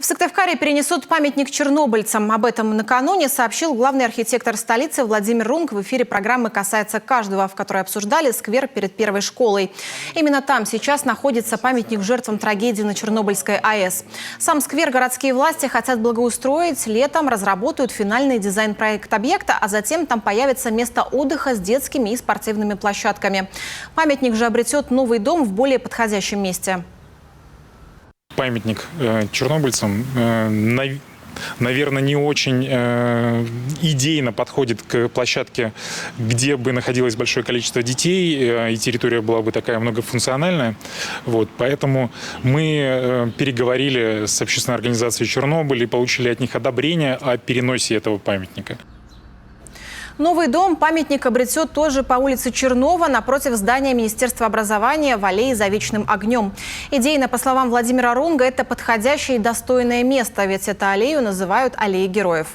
Сыктывкаре перенесут памятник чернобыльцам. Об этом накануне сообщил главный архитектор столицы Владимир Рунг в эфире программы «Касается каждого», в которой обсуждали сквер перед первой школой. Именно там сейчас находится памятник жертвам трагедии на Чернобыльской АЭС. Сам сквер городские власти хотят благоустроить. Летом разработают финальный дизайн-проект объекта, а затем там появится место отдыха с детскими и спортивными площадками. Памятник же обретет новый дом в более подходящем месте. Памятник чернобыльцам, наверное, не очень идейно подходит к площадке, где бы находилось большое количество детей, и территория была бы такая многофункциональная. Поэтому мы переговорили с общественной организацией «Чернобыль» и получили от них одобрение о переносе этого памятника. Новый дом памятник обретет тоже по улице Чернова, напротив здания Министерства образования в аллее «За вечным огнем». Идейно, по словам Владимира Рунга, это подходящее и достойное место, ведь эту аллею называют аллеей героев.